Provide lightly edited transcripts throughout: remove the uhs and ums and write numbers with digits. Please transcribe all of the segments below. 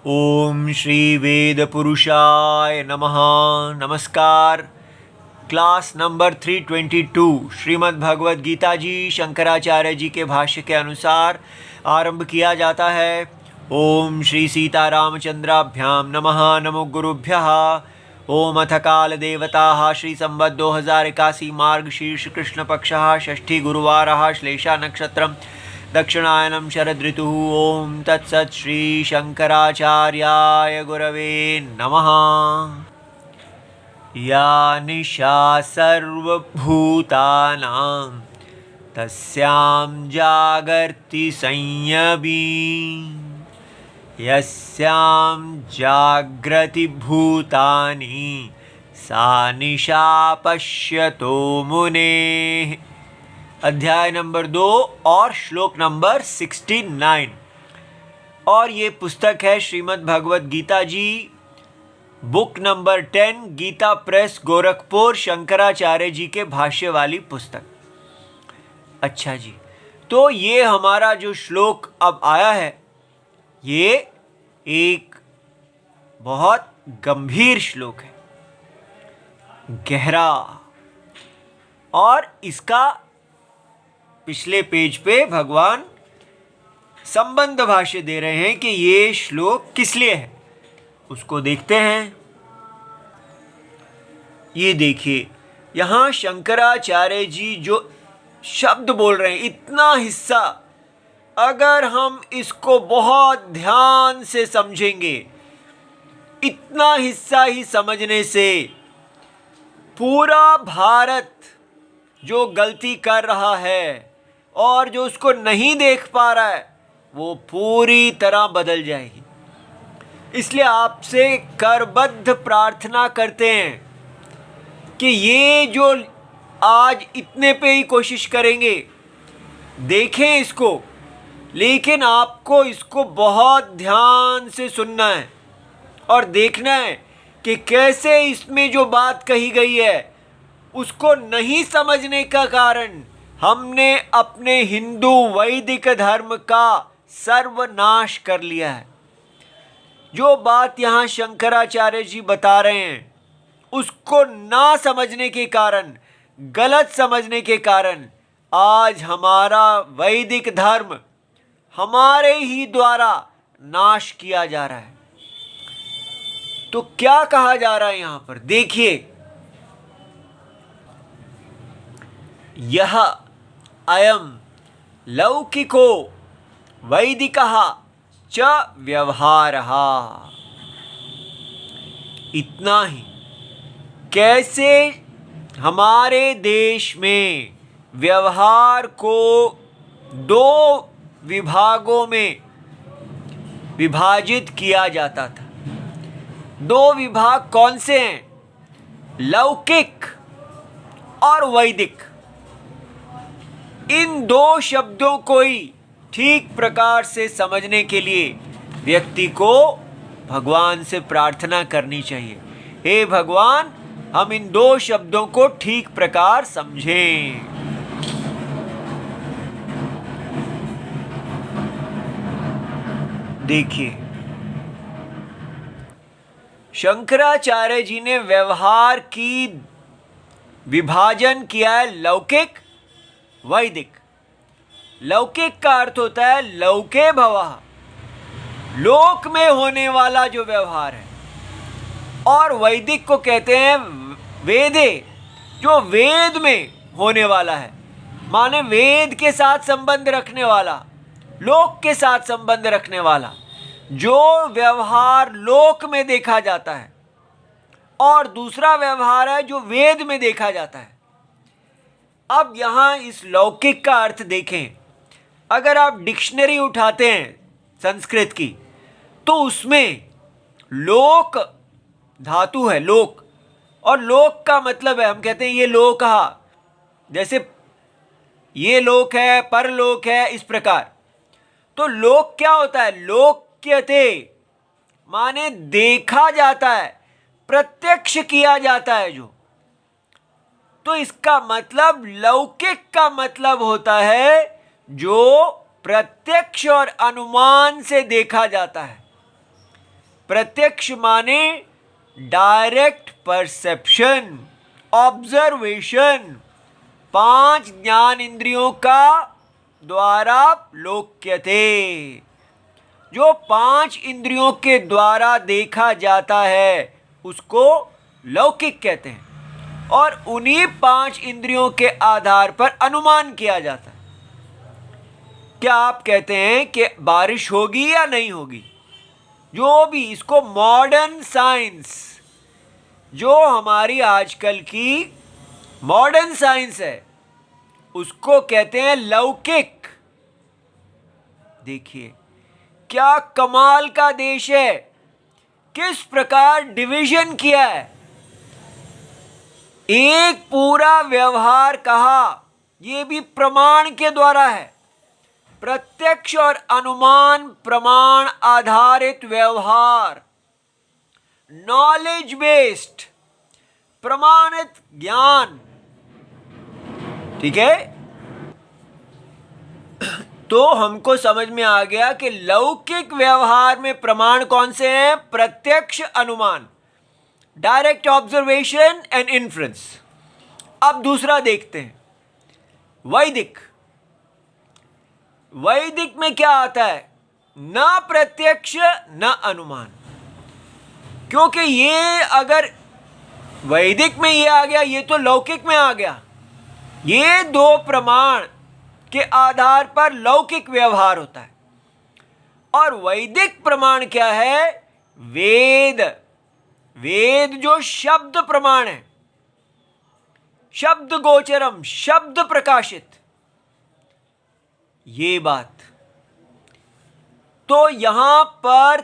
ओम श्री वेद पुरुषाय नमः। नमस्कार। क्लास नंबर 322 श्रीमद् भगवद गीता जी शंकराचार्य जी के भाष्य के अनुसार आरंभ किया जाता है। ओम श्री सीतारामचंद्राभ्याम नमः। नमो गुरुभ्यः। ओम अथ काल देवता श्री संवत् 2081 मार्ग शीर्ष कृष्ण पक्षः षष्ठी गुरुवार श्लेषा नक्षत्रम दक्षिणायनम शरद ऋतु। ओम तत्सत् श्री शंकराचार्याय गुरवे नमः। या निशा सर्वभूतानां तस्यां जागर्ति संयमी यस्यां जाग्रति भूतानि सा निशा पश्यतो मुनेः। अध्याय नंबर 2 और श्लोक नंबर 69। और ये पुस्तक है श्रीमद् भगवद गीता जी, बुक नंबर 10, गीता प्रेस गोरखपुर, शंकराचार्य जी के भाष्य वाली पुस्तक। अच्छा जी, तो ये हमारा जो श्लोक अब आया है ये एक बहुत गंभीर श्लोक है, गहरा। और इसका पिछले पेज पे भगवान संबंध भाष्य दे रहे हैं कि ये श्लोक किस लिए है, उसको देखते हैं। ये देखिए, यहां शंकराचार्य जी जो शब्द बोल रहे हैं, इतना हिस्सा अगर हम इसको बहुत ध्यान से समझेंगे, इतना हिस्सा ही समझने से पूरा भारत जो गलती कर रहा है और जो उसको नहीं देख पा रहा है वो पूरी तरह बदल जाएगी। इसलिए आपसे करबद्ध प्रार्थना करते हैं कि ये जो आज इतने पे ही कोशिश करेंगे, देखें इसको, लेकिन आपको इसको बहुत ध्यान से सुनना है और देखना है कि कैसे इसमें जो बात कही गई है उसको नहीं समझने का कारण हमने अपने हिंदू वैदिक धर्म का सर्वनाश कर लिया है। जो बात यहाँ शंकराचार्य जी बता रहे हैं उसको ना समझने के कारण, गलत समझने के कारण आज हमारा वैदिक धर्म हमारे ही द्वारा नाश किया जा रहा है। तो क्या कहा जा रहा है यहाँ पर देखिए, यह अयम लौकिको वैदिकः च व्यवहारः। इतना ही कैसे हमारे देश में व्यवहार को दो विभागों में विभाजित किया जाता था। दो विभाग कौन से हैं? लौकिक और वैदिक। इन दो शब्दों को ही ठीक प्रकार से समझने के लिए व्यक्ति को भगवान से प्रार्थना करनी चाहिए, हे भगवान हम इन दो शब्दों को ठीक प्रकार समझें। देखिए, शंकराचार्य जी ने व्यवहार की विभाजन किया है लौकिक वैदिक। लौकिक का अर्थ होता है लौके भवः, लोक में होने वाला जो व्यवहार है, और वैदिक को कहते हैं वेदे, जो वेद में होने वाला है, माने वेद के साथ संबंध रखने वाला, लोक के साथ संबंध रखने वाला, जो व्यवहार लोक में देखा जाता है, और दूसरा व्यवहार है जो वेद में देखा जाता है। अब यहां इस लौकिक का अर्थ देखें, अगर आप डिक्शनरी उठाते हैं संस्कृत की तो उसमें लोक धातु है, लोक, और लोक का मतलब है, हम कहते हैं ये लोकः, जैसे ये लोक है, परलोक है, इस प्रकार। तो लोक क्या होता है? लोक्यते माने देखा जाता है, प्रत्यक्ष किया जाता है जो। तो इसका मतलब लौकिक का मतलब होता है जो प्रत्यक्ष और अनुमान से देखा जाता है। प्रत्यक्ष माने डायरेक्ट परसेप्शन, ऑब्जर्वेशन, 5 ज्ञान इंद्रियों का द्वारा लोक्यते। जो 5 इंद्रियों के द्वारा देखा जाता है उसको लौकिक कहते हैं, और उन्हीं 5 इंद्रियों के आधार पर अनुमान किया जाता है। क्या आप कहते हैं कि बारिश होगी या नहीं होगी? जो भी इसको मॉडर्न साइंस, जो हमारी आजकल की मॉडर्न साइंस है, उसको कहते हैं लौकिक। देखिए क्या कमाल का देश है, किस प्रकार डिवीजन किया है। एक पूरा व्यवहार कहा, यह भी प्रमाण के द्वारा है। प्रत्यक्ष और अनुमान प्रमाण आधारित व्यवहार, नॉलेज बेस्ड, प्रमाणित ज्ञान। ठीक है, तो हमको समझ में आ गया कि लौकिक व्यवहार में प्रमाण कौन से हैं? प्रत्यक्ष, अनुमान, डायरेक्ट ऑब्जर्वेशन एंड इन्फ्रेंस। अब दूसरा देखते हैं, वैदिक। वैदिक में क्या आता है? न प्रत्यक्ष न अनुमान। क्योंकि ये अगर वैदिक में ये आ गया, ये तो लौकिक में आ गया। ये 2 प्रमाण के आधार पर लौकिक व्यवहार होता है। और वैदिक प्रमाण क्या है? वेद। वेद जो शब्द प्रमाण है, शब्द गोचरम, शब्द प्रकाशित, ये बात। तो यहां पर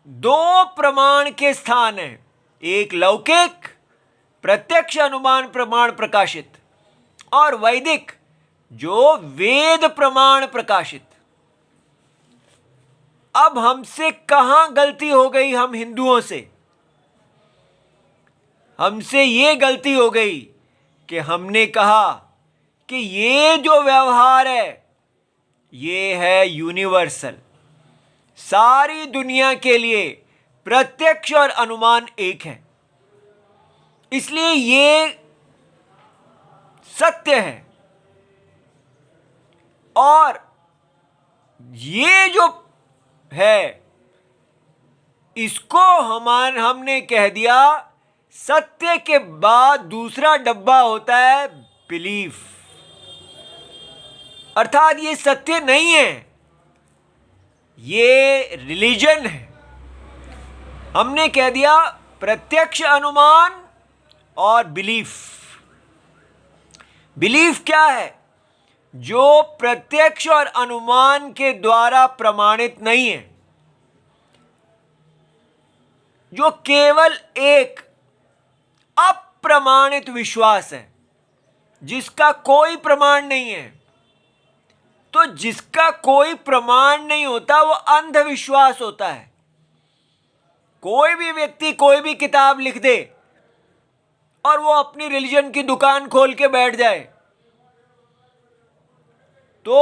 2 प्रमाण के स्थान हैं, एक लौकिक प्रत्यक्ष अनुमान प्रमाण प्रकाशित, और वैदिक जो वेद प्रमाण प्रकाशित। अब हमसे कहां गलती हो गई? हम हिंदुओं से हमसे ये गलती हो गई कि हमने कहा कि ये जो व्यवहार है ये है यूनिवर्सल, सारी दुनिया के लिए प्रत्यक्ष और अनुमान एक है, इसलिए ये सत्य है। और ये जो है इसको हमने कह दिया, सत्य के बाद दूसरा डब्बा होता है बिलीफ, अर्थात ये सत्य नहीं है, ये रिलीजन है। हमने कह दिया प्रत्यक्ष अनुमान और बिलीफ। बिलीफ क्या है? जो प्रत्यक्ष और अनुमान के द्वारा प्रमाणित नहीं है, जो केवल एक अप्रमाणित विश्वास है, जिसका कोई प्रमाण नहीं है। तो जिसका कोई प्रमाण नहीं होता वो अंधविश्वास होता है। कोई भी व्यक्ति कोई भी किताब लिख दे और वो अपनी रिलीजन की दुकान खोल के बैठ जाए तो,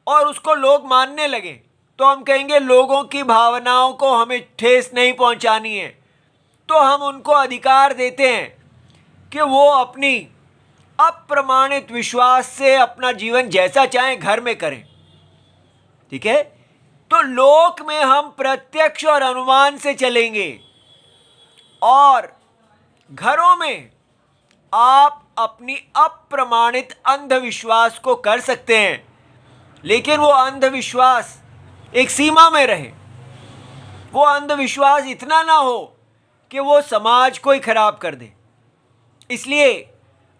और उसको लोग मानने लगे, तो हम कहेंगे लोगों की भावनाओं को हमें ठेस नहीं पहुंचानी है, तो हम उनको अधिकार देते हैं कि वो अपनी अप्रमाणित विश्वास से अपना जीवन जैसा चाहें घर में करें। ठीक है, तो लोक में हम प्रत्यक्ष और अनुमान से चलेंगे, और घरों में आप अपनी अप्रमाणित अंधविश्वास को कर सकते हैं, लेकिन वो अंधविश्वास एक सीमा में रहे। वो अंधविश्वास इतना ना हो कि वो समाज को ही खराब कर दे। इसलिए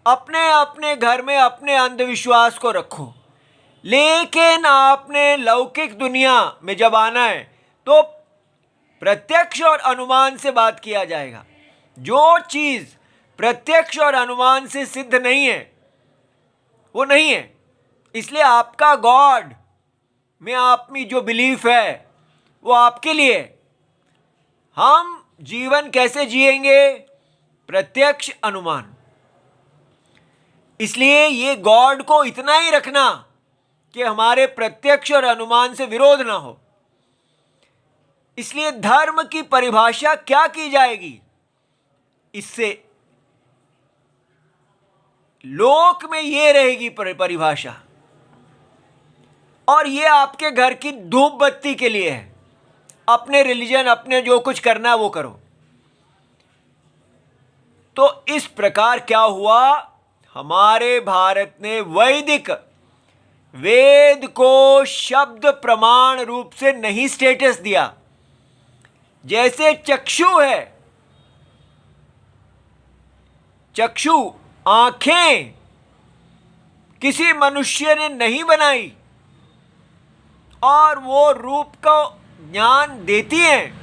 अपने अपने घर में अपने अंधविश्वास को रखो, लेकिन आपने लौकिक दुनिया में जब आना है तो प्रत्यक्ष और अनुमान से बात किया जाएगा। जो चीज़ प्रत्यक्ष और अनुमान से सिद्ध नहीं है वो नहीं है। इसलिए आपका गॉड में आपकी जो बिलीफ है वो आपके लिए। हम जीवन कैसे जिएंगे? प्रत्यक्ष अनुमान। इसलिए ये गॉड को इतना ही रखना कि हमारे प्रत्यक्ष और अनुमान से विरोध ना हो। इसलिए धर्म की परिभाषा क्या की जाएगी? इससे लोक में ये रहेगी परिभाषा, और ये आपके घर की धूप बत्ती के लिए है। अपने रिलीजन, अपने जो कुछ करना है वो करो। तो इस प्रकार क्या हुआ, हमारे भारत ने वैदिक वेद को शब्द प्रमाण रूप से नहीं स्टेटस दिया। जैसे चक्षु है, चक्षु आंखें किसी मनुष्य ने नहीं बनाई और वो रूप का ज्ञान देती हैं।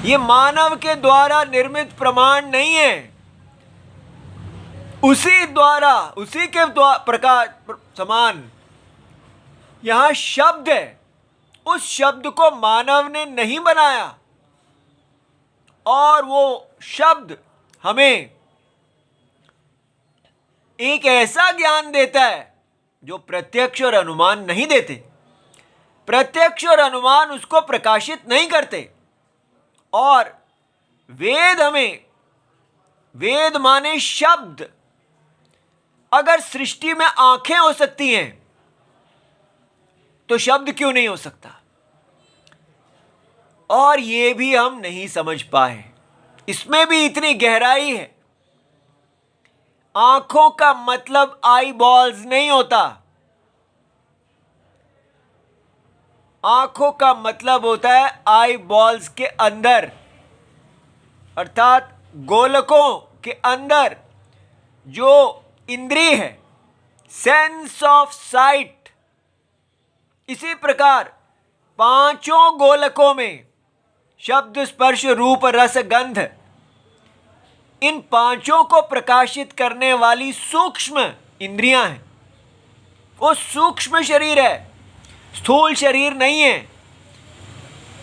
ये मानव के द्वारा निर्मित प्रमाण नहीं है। उसी द्वारा, उसी के प्रकार समान यहां शब्द है। उस शब्द को मानव ने नहीं बनाया, और वो शब्द हमें एक ऐसा ज्ञान देता है जो प्रत्यक्ष और अनुमान नहीं देते। प्रत्यक्ष और अनुमान उसको प्रकाशित नहीं करते। और वेद हमें, वेद माने शब्द। अगर सृष्टि में आंखें हो सकती हैं तो शब्द क्यों नहीं हो सकता? और ये भी हम नहीं समझ पाए। इसमें भी इतनी गहराई है। आंखों का मतलब आई बॉल्स नहीं होता। आंखों का मतलब होता है आई बॉल्स के अंदर, अर्थात गोलकों के अंदर जो इंद्रिय है, सेंस ऑफ साइट। इसी प्रकार पांचों गोलकों में शब्द, स्पर्श, रूप, रस, गंध, इन पांचों को प्रकाशित करने वाली सूक्ष्म इंद्रियां हैं। वो सूक्ष्म शरीर है, स्थूल शरीर नहीं है।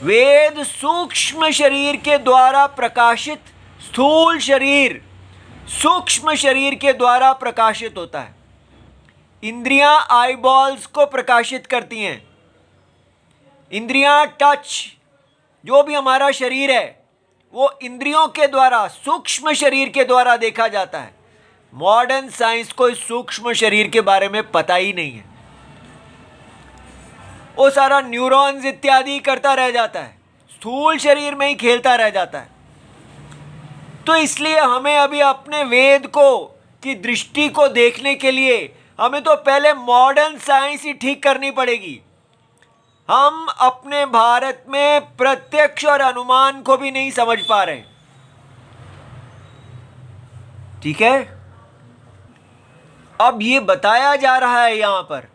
वेद सूक्ष्म शरीर के द्वारा प्रकाशित, स्थूल शरीर सूक्ष्म शरीर के द्वारा प्रकाशित होता है। इंद्रियां आईबॉल्स को प्रकाशित करती हैं। इंद्रियां टच, जो भी हमारा शरीर है वो इंद्रियों के द्वारा, सूक्ष्म शरीर के द्वारा देखा जाता है। मॉडर्न साइंस को इस सूक्ष्म शरीर के बारे में पता ही नहीं है। वो सारा न्यूरॉन्स इत्यादि करता रह जाता है, स्थूल शरीर में ही खेलता रह जाता है। तो इसलिए हमें अभी अपने वेद को की दृष्टि को देखने के लिए हमें तो पहले मॉडर्न साइंस ही ठीक करनी पड़ेगी। हम अपने भारत में प्रत्यक्ष और अनुमान को भी नहीं समझ पा रहे। ठीक है, अब ये बताया जा रहा है यहां पर,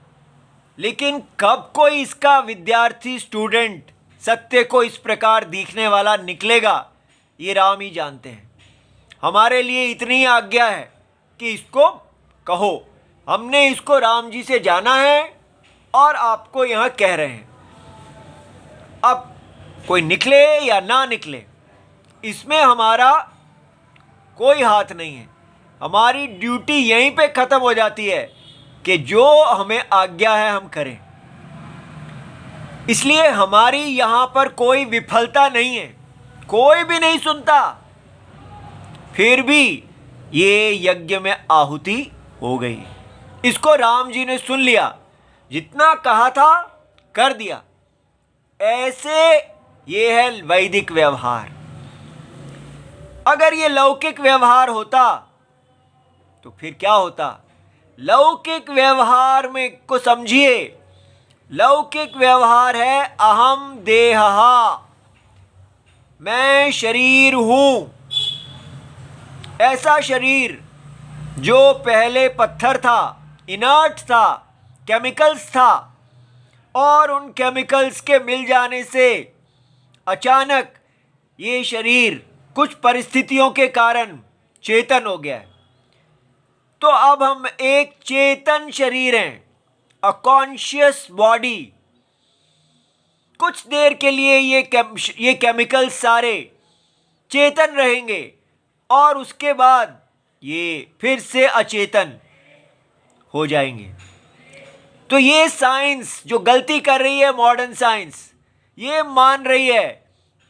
लेकिन कब कोई इसका विद्यार्थी, स्टूडेंट सत्य को इस प्रकार दिखने वाला निकलेगा, ये राम ही जानते हैं। हमारे लिए इतनी आज्ञा है कि इसको कहो। हमने इसको राम जी से जाना है और आपको यहां कह रहे हैं। अब कोई निकले या ना निकले, इसमें हमारा कोई हाथ नहीं है। हमारी ड्यूटी यहीं पे खत्म हो जाती है कि जो हमें आज्ञा है हम करें। इसलिए हमारी यहां पर कोई विफलता नहीं है। कोई भी नहीं सुनता, फिर भी ये यज्ञ में आहुति हो गई। इसको राम जी ने सुन लिया, जितना कहा था कर दिया। ऐसे ये है वैदिक व्यवहार। अगर ये लौकिक व्यवहार होता तो फिर क्या होता? लौकिक व्यवहार में को समझिए। लौकिक व्यवहार है अहम देहहा, मैं शरीर हूं। ऐसा शरीर जो पहले पत्थर था, इनर्ट था, केमिकल्स था, और उन केमिकल्स के मिल जाने से अचानक ये शरीर कुछ परिस्थितियों के कारण चेतन हो गया है। तो अब हम एक चेतन शरीर हैं, अ कॉन्शियस बॉडी। कुछ देर के लिए ये केमिकल सारे चेतन रहेंगे और उसके बाद ये फिर से अचेतन हो जाएंगे। तो ये साइंस जो गलती कर रही है, मॉडर्न साइंस, ये मान रही है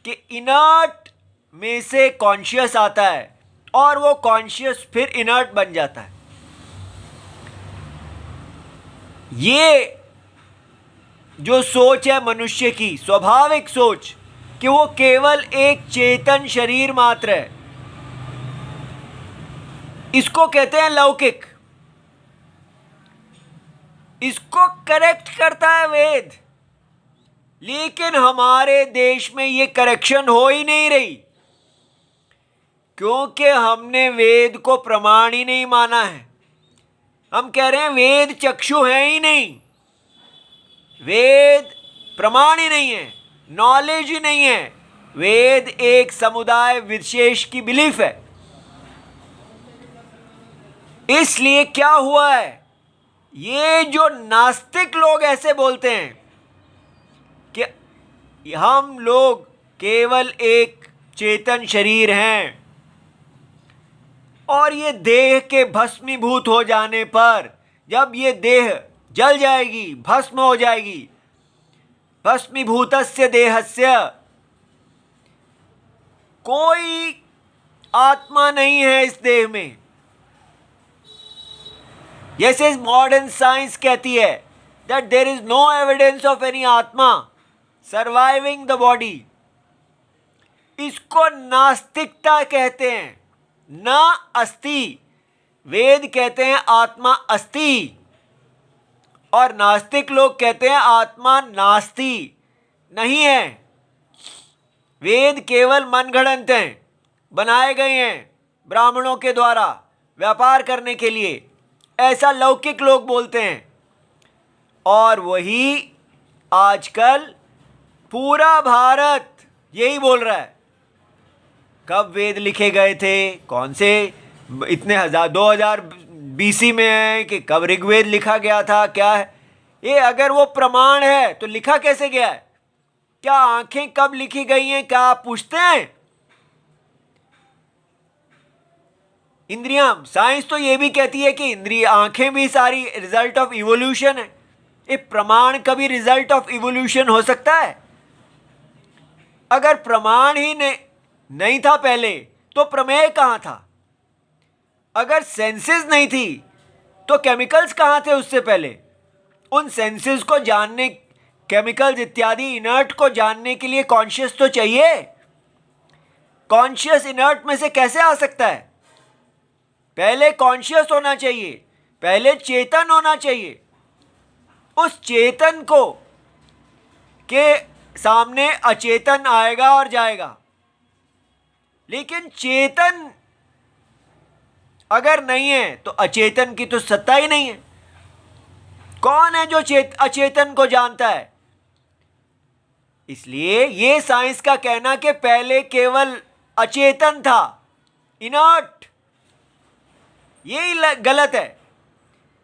कि इनर्ट में से कॉन्शियस आता है और वो कॉन्शियस फिर इनर्ट बन जाता है। ये जो सोच है मनुष्य की स्वाभाविक सोच कि वो केवल एक चेतन शरीर मात्र है, इसको कहते हैं लौकिक। इसको करेक्ट करता है वेद, लेकिन हमारे देश में ये करेक्शन हो ही नहीं रही, क्योंकि हमने वेद को प्रमाण ही नहीं माना है। हम कह रहे हैं वेद चक्षु है ही नहीं, वेद प्रमाण ही नहीं है, नॉलेज ही नहीं है। वेद एक समुदाय विशेष की बिलीफ है। इसलिए क्या हुआ है, ये जो नास्तिक लोग ऐसे बोलते हैं कि हम लोग केवल एक चेतन शरीर हैं और ये देह के भस्मीभूत हो जाने पर, जब ये देह जल जाएगी, भस्म हो जाएगी, भस्मीभूतस्य देहस्य, कोई आत्मा नहीं है इस देह में। जैसे मॉडर्न साइंस कहती है that there is no evidence of any आत्मा सर्वाइविंग द बॉडी, इसको नास्तिकता कहते हैं। न अस्ति, वेद कहते हैं आत्मा अस्ति, और नास्तिक लोग कहते हैं आत्मा नास्ति, नहीं है। वेद केवल मनगढ़ंत हैं, बनाए गए हैं ब्राह्मणों के द्वारा व्यापार करने के लिए, ऐसा लौकिक लोग बोलते हैं। और वही आजकल पूरा भारत यही बोल रहा है। कब वेद लिखे गए थे, कौन से इतने 2000 BC में है कि कब ऋग्वेद लिखा गया था, क्या है ये? अगर वो प्रमाण है तो लिखा कैसे गया है? क्या आंखें कब लिखी गई हैं, क्या आप पूछते हैं? इंद्रियां, साइंस तो ये भी कहती है कि इंद्रिय आंखें भी सारी रिजल्ट ऑफ इवोल्यूशन है। ये प्रमाण कभी रिजल्ट ऑफ इवोल्यूशन हो सकता है? अगर प्रमाण ही नहीं था पहले तो प्रमेय कहां था? अगर सेंसेस नहीं थी तो केमिकल्स कहां थे उससे पहले? उन सेंसेस को जानने, केमिकल्स इत्यादि इनर्ट को जानने के लिए कॉन्शियस तो चाहिए। कॉन्शियस इनर्ट में से कैसे आ सकता है? पहले कॉन्शियस होना चाहिए, पहले चेतन होना चाहिए। उस चेतन को के सामने अचेतन आएगा और जाएगा, लेकिन चेतन अगर नहीं है तो अचेतन की तो सत्ता ही नहीं है। कौन है जो अचेतन को जानता है? इसलिए ये साइंस का कहना कि पहले केवल अचेतन था, इनर्ट, यही गलत है।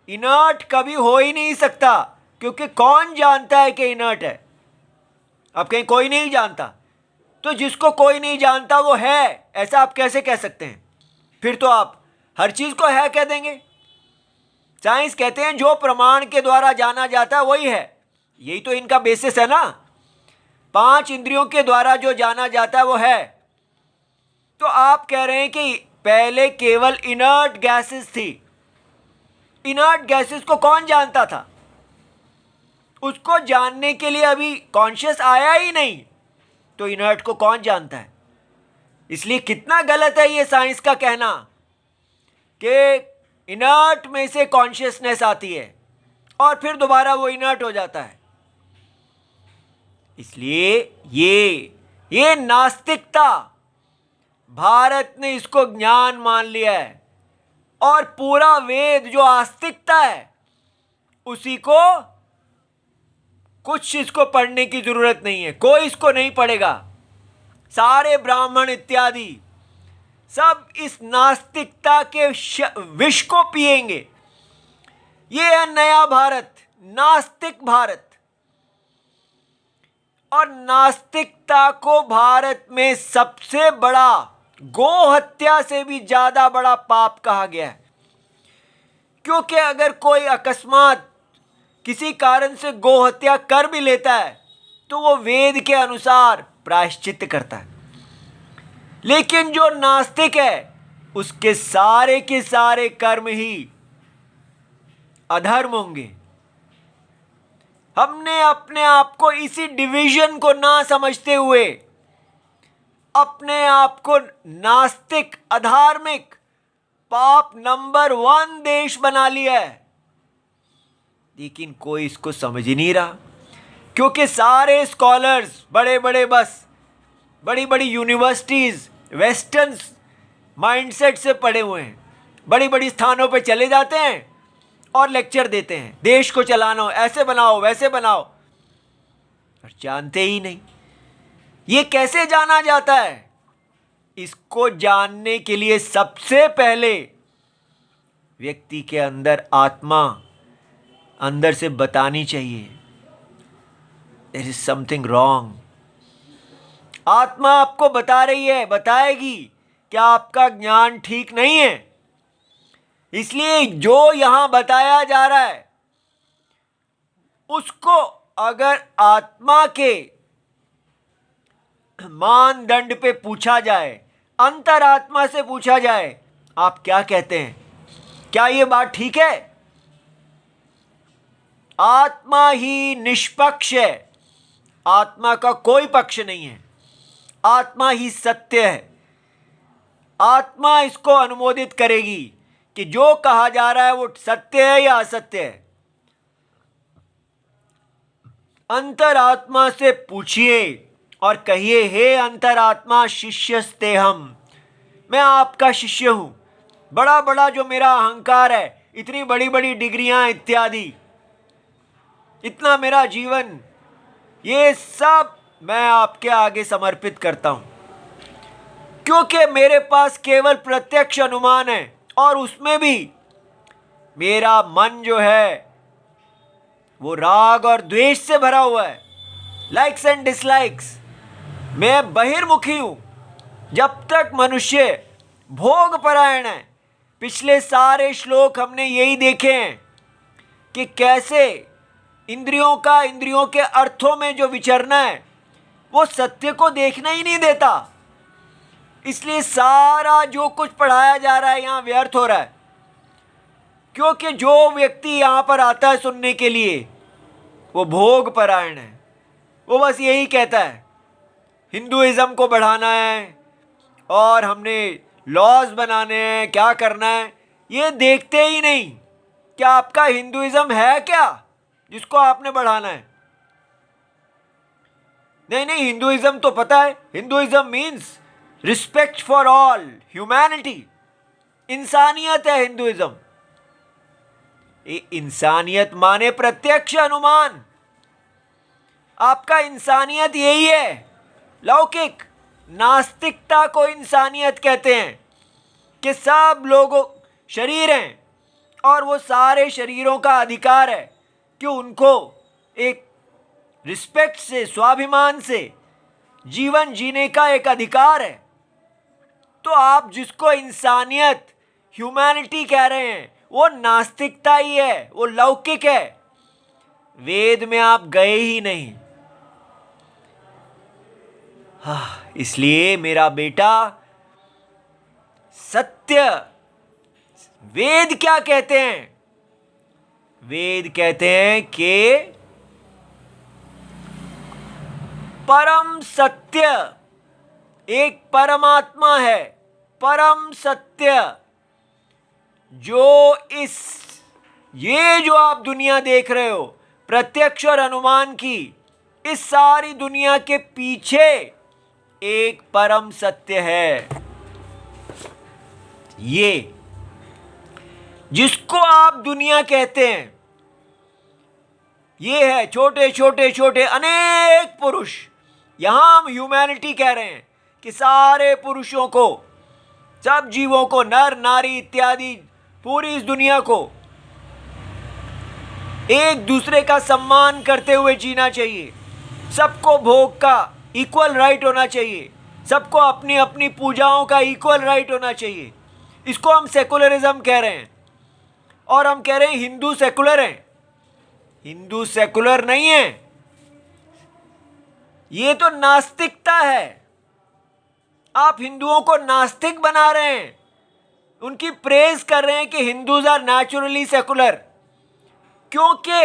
इनर्ट कभी हो ही नहीं सकता, क्योंकि कौन जानता है कि इनर्ट है? अब कहीं कोई नहीं जानता, तो जिसको कोई नहीं जानता वो है, ऐसा आप कैसे कह सकते हैं? फिर तो आप हर चीज को है कह देंगे। साइंस कहते हैं जो प्रमाण के द्वारा जाना जाता है वही है, यही तो इनका बेसिस है ना। 5 इंद्रियों के द्वारा जो जाना जाता है वो है। तो आप कह रहे हैं कि पहले केवल इनर्ट गैसेस थी। इनर्ट गैसेस को कौन जानता था? उसको जानने के लिए अभी कॉन्शियस आया ही नहीं, तो इनर्ट को कौन जानता है? इसलिए कितना गलत है ये साइंस का कहना कि इनर्ट में से कॉन्शियसनेस आती है और फिर दोबारा वो इनर्ट हो जाता है। इसलिए ये नास्तिकता, भारत ने इसको ज्ञान मान लिया है, और पूरा वेद जो आस्तिकता है उसी को, कुछ इसको पढ़ने की जरूरत नहीं है, कोई इसको नहीं पढ़ेगा। सारे ब्राह्मण इत्यादि सब इस नास्तिकता के विष को पिएंगे। ये है नया भारत, नास्तिक भारत। और नास्तिकता को भारत में सबसे बड़ा, गो हत्या से भी ज्यादा बड़ा पाप कहा गया है। क्योंकि अगर कोई अकस्मात किसी कारण से गो हत्या कर भी लेता है तो वो वेद के अनुसार प्रायश्चित करता है। लेकिन जो नास्तिक है उसके सारे के सारे कर्म ही अधर्म होंगे। हमने अपने आप को इसी डिवीजन को ना समझते हुए अपने आप को नास्तिक, अधार्मिक, पाप नंबर 1 देश बना लिया है। लेकिन कोई इसको समझ ही नहीं रहा, क्योंकि सारे स्कॉलर्स बड़े बड़े, बस बड़ी बड़ी यूनिवर्सिटीज वेस्टर्न माइंडसेट से पढ़े हुए हैं, बड़ी बड़ी स्थानों पे चले जाते हैं और लेक्चर देते हैं, देश को चलाना हो, ऐसे बनाओ वैसे बनाओ, और जानते ही नहीं ये कैसे जाना जाता है। इसको जानने के लिए सबसे पहले व्यक्ति के अंदर आत्मा अंदर से बतानी चाहिए, देयर इज समथिंग रॉन्ग। आत्मा आपको बता रही है, बताएगी कि आपका ज्ञान ठीक नहीं है। इसलिए जो यहां बताया जा रहा है उसको अगर आत्मा के मानदंड पे पूछा जाए, अंतरात्मा से पूछा जाए, आप क्या कहते हैं, क्या ये बात ठीक है? आत्मा ही निष्पक्ष है, आत्मा का कोई पक्ष नहीं है, आत्मा ही सत्य है। आत्मा इसको अनुमोदित करेगी कि जो कहा जा रहा है वो सत्य है या असत्य है। अंतरात्मा से पूछिए और कहिए, हे अंतरात्मा शिष्यस्ते हम, मैं आपका शिष्य हूं। बड़ा बड़ा जो मेरा अहंकार है, इतनी बड़ी बड़ी डिग्रियां इत्यादि, इतना मेरा जीवन, ये सब मैं आपके आगे समर्पित करता हूं, क्योंकि मेरे पास केवल प्रत्यक्ष अनुमान है और उसमें भी मेरा मन जो है वो राग और द्वेष से भरा हुआ है, लाइक्स एंड डिसलाइक्स। मैं बहिर्मुखी हूं। जब तक मनुष्य भोग परायण है, पिछले सारे श्लोक हमने यही देखे हैं कि कैसे इंद्रियों का, इंद्रियों के अर्थों में जो विचरना है वो सत्य को देखना ही नहीं देता। इसलिए सारा जो कुछ पढ़ाया जा रहा है यहां व्यर्थ हो रहा है, क्योंकि जो व्यक्ति यहां पर आता है सुनने के लिए वो भोग परायण है। वो बस यही कहता है हिंदुइज्म को बढ़ाना है और हमने लॉज बनाने हैं, क्या करना है, ये देखते ही नहीं कि आपका हिंदुइज्म है क्या जिसको आपने बढ़ाना है। नहीं नहीं, हिंदुइज्म तो पता है, Hinduism means respect for all humanity, इंसानियत है हिंदुइज्म। इंसानियत माने प्रत्यक्ष अनुमान। आपका इंसानियत यही है। लौकिक नास्तिकता को इंसानियत कहते हैं कि सब लोगों शरीर हैं और वो सारे शरीरों का अधिकार है कि उनको एक रिस्पेक्ट से, स्वाभिमान से जीवन जीने का एक अधिकार है। तो आप जिसको इंसानियत, ह्यूमैनिटी कह रहे हैं वो नास्तिकता ही है, वो लौकिक है। वेद में आप गए ही नहीं। इसलिए मेरा बेटा, सत्य, वेद क्या कहते हैं? वेद कहते हैं कि परम सत्य एक परमात्मा है, परम सत्य, जो ये जो आप दुनिया देख रहे हो, प्रत्यक्ष और अनुमान की, इस सारी दुनिया के पीछे एक परम सत्य है। ये जिसको आप दुनिया कहते हैं, ये है छोटे छोटे छोटे अनेक पुरुष। यहां हम ह्यूमैनिटी कह रहे हैं कि सारे पुरुषों को, सब जीवों को, नर नारी इत्यादि, पूरी इस दुनिया को एक दूसरे का सम्मान करते हुए जीना चाहिए। सबको भोग का इक्वल राइट होना चाहिए, सबको अपनी अपनी पूजाओं का इक्वल राइट होना चाहिए। इसको हम सेकुलरिज्म कह रहे हैं और हम कह रहे हैं हिंदू सेकुलर हैं। हिंदू सेकुलर नहीं है। ये तो नास्तिकता है। आप हिंदुओं को नास्तिक बना रहे हैं, उनकी प्रेज कर रहे हैं कि हिंदूज आर नेचुरली सेकुलर, क्योंकि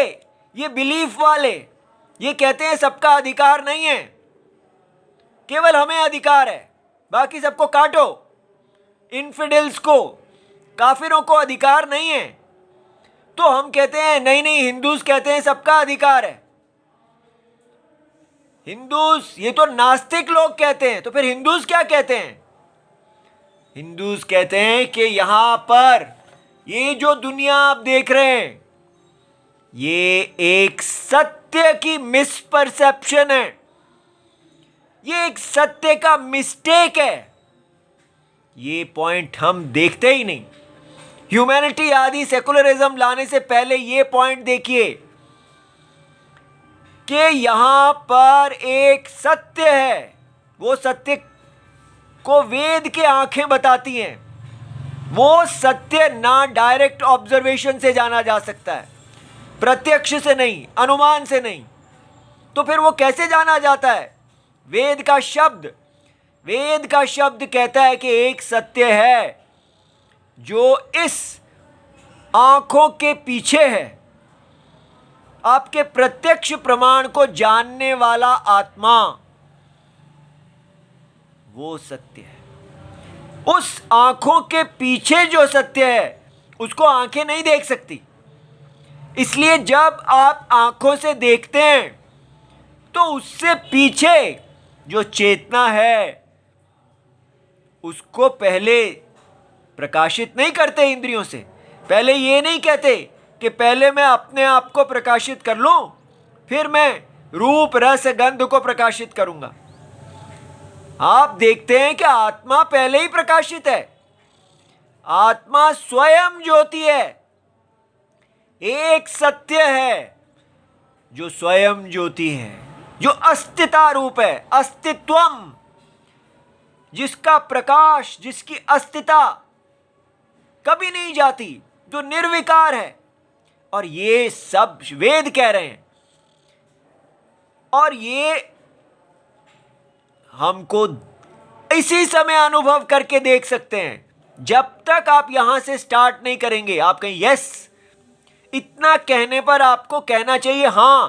ये बिलीफ वाले ये कहते हैं सबका अधिकार नहीं है, केवल हमें अधिकार है, बाकी सबको काटो। इन्फिडेल्स को, काफिरों को अधिकार नहीं है। तो हम कहते हैं नहीं नहीं, हिंदूज कहते हैं सबका अधिकार है। हिंदूज, ये तो नास्तिक लोग कहते हैं। तो फिर हिंदूज क्या कहते हैं? हिंदूज कहते हैं कि यहां पर ये जो दुनिया आप देख रहे हैं, ये एक सत्य की मिसपरसेप्शन है, ये एक सत्य का मिस्टेक है। ये पॉइंट हम देखते ही नहीं। ह्यूमैनिटी आदि सेकुलरिज्म लाने से पहले ये पॉइंट देखिए कि यहां पर एक सत्य है। वो सत्य को वेद के आंखें बताती हैं। वो सत्य ना डायरेक्ट ऑब्जर्वेशन से जाना जा सकता है, प्रत्यक्ष से नहीं, अनुमान से नहीं। तो फिर वो कैसे जाना जाता है? वेद का शब्द कहता है कि एक सत्य है जो इस आंखों के पीछे है। आपके प्रत्यक्ष प्रमाण को जानने वाला आत्मा, वो सत्य है। उस आंखों के पीछे जो सत्य है उसको आंखें नहीं देख सकती। इसलिए जब आप आंखों से देखते हैं तो उससे पीछे जो चेतना है उसको पहले प्रकाशित नहीं करते इंद्रियों से। पहले ये नहीं कहते कि पहले मैं अपने आप को प्रकाशित कर लूं, फिर मैं रूप रस गंध को प्रकाशित करूंगा। आप देखते हैं कि आत्मा पहले ही प्रकाशित है। आत्मा स्वयं ज्योति है। एक सत्य है जो स्वयं ज्योति है, जो अस्तिता रूप है, अस्तित्वम, जिसका प्रकाश, जिसकी अस्तिता कभी नहीं जाती, जो निर्विकार है। और ये सब वेद कह रहे हैं। और ये हमको इसी समय अनुभव करके देख सकते हैं। जब तक आप यहां से स्टार्ट नहीं करेंगे, आप कहें यस, इतना कहने पर आपको कहना चाहिए हां,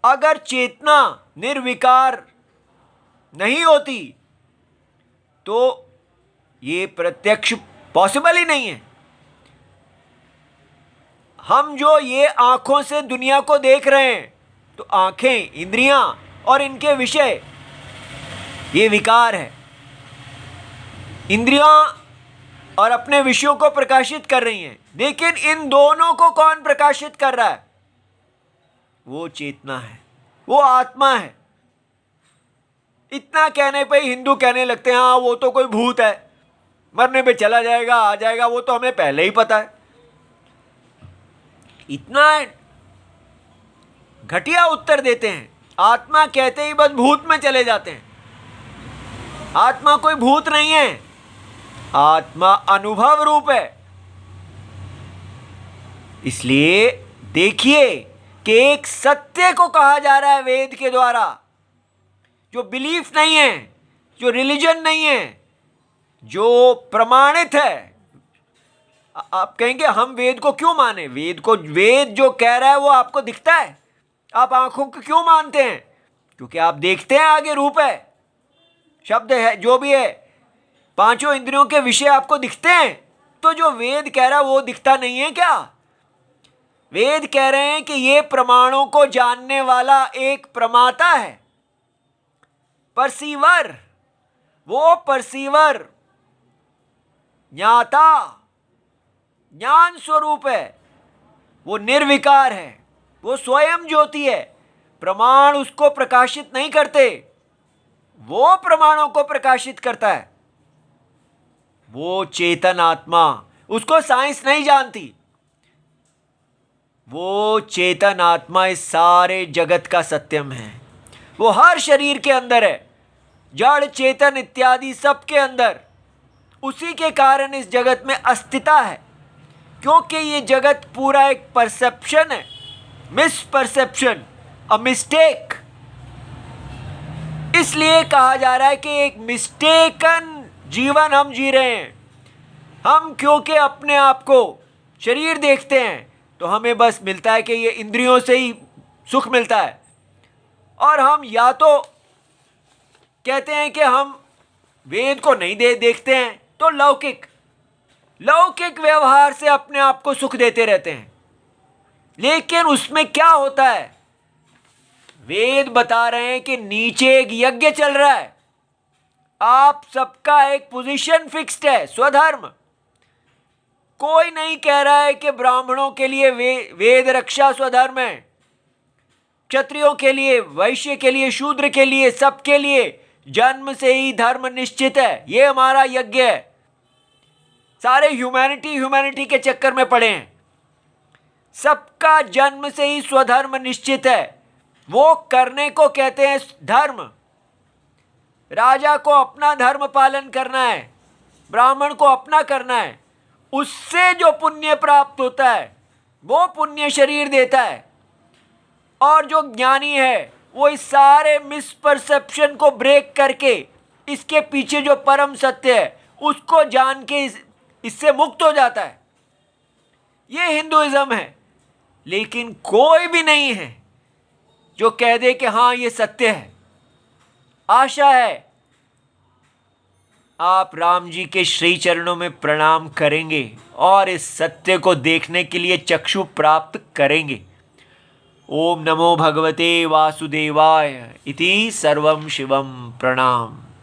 अगर चेतना निर्विकार नहीं होती तो ये प्रत्यक्ष पॉसिबल ही नहीं है। हम जो ये आंखों से दुनिया को देख रहे हैं, तो आंखें, इंद्रियां और इनके विषय, ये विकार है। इंद्रियां और अपने विषयों को प्रकाशित कर रही हैं, लेकिन इन दोनों को कौन प्रकाशित कर रहा है? वो चेतना है, वो आत्मा है। इतना कहने पे हिंदू कहने लगते हैं हाँ वो तो कोई भूत है, मरने पे चला जाएगा, आ जाएगा, वो तो हमें पहले ही पता है। इतना घटिया उत्तर देते हैं। आत्मा कहते ही बस भूत में चले जाते हैं। आत्मा कोई भूत नहीं है, आत्मा अनुभव रूप है। इसलिए देखिए कि एक सत्य को कहा जा रहा है वेद के द्वारा, जो बिलीफ नहीं है, जो रिलीजन नहीं है, जो प्रमाणित है। आप कहेंगे हम वेद को क्यों माने? वेद जो कह रहा है वो आपको दिखता है, आप आंखों को क्यों मानते हैं? क्योंकि आप देखते हैं आगे रूप है, शब्द है, जो भी है, पांचों इंद्रियों के विषय आपको दिखते हैं। तो जो वेद कह रहा है वो दिखता नहीं है क्या? वेद कह रहे हैं कि ये प्रमाणों को जानने वाला एक प्रमाता है, परसीवर। वो परसीवर ज्ञाता, ज्ञान स्वरूप है, वो निर्विकार है, वो स्वयं ज्योति है। प्रमाण उसको प्रकाशित नहीं करते, वो प्रमाणों को प्रकाशित करता है। वो चेतन आत्मा, उसको साइंस नहीं जानती। वो चेतन आत्मा इस सारे जगत का सत्यम है। वो हर शरीर के अंदर है, जड़ चेतन इत्यादि सबके अंदर। उसी के कारण इस जगत में अस्तित्व है, क्योंकि ये जगत पूरा एक परसेप्शन है, मिसपरसेप्शन, अ मिस्टेक। इसलिए कहा जा रहा है कि एक मिस्टेकन जीवन हम जी रहे हैं। हम क्योंकि अपने आप को शरीर देखते हैं तो हमें बस मिलता है कि ये इंद्रियों से ही सुख मिलता है, और हम या तो कहते हैं कि हम वेद को नहीं देखते हैं तो लौकिक व्यवहार से अपने आप को सुख देते रहते हैं। लेकिन उसमें क्या होता है, वेद बता रहे हैं कि नीचे एक यज्ञ चल रहा है। आप सबका एक पोजीशन फिक्स्ड है, स्वधर्म। कोई नहीं कह रहा है कि ब्राह्मणों के लिए वेद रक्षा स्वधर्म है, क्षत्रियों के लिए, वैश्य के लिए, शूद्र के लिए, सबके लिए जन्म से ही धर्म निश्चित है। ये हमारा यज्ञ है। सारे ह्यूमैनिटी के चक्कर में पड़े हैं। सबका जन्म से ही स्वधर्म निश्चित है, वो करने को कहते हैं धर्म। राजा को अपना धर्म पालन करना है, ब्राह्मण को अपना करना है। उससे जो पुण्य प्राप्त होता है वो पुण्य शरीर देता है। और जो ज्ञानी है वो इस सारे मिसपरसेप्शन को ब्रेक करके इसके पीछे जो परम सत्य है उसको जान के इससे मुक्त हो जाता है। ये हिंदुइज्म है। लेकिन कोई भी नहीं है जो कह दे कि हाँ ये सत्य है। आशा है आप राम जी के श्री चरणों में प्रणाम करेंगे और इस सत्य को देखने के लिए चक्षु प्राप्त करेंगे। ओम नमो भगवते वासुदेवाय इति सर्वं शिवं प्रणाम।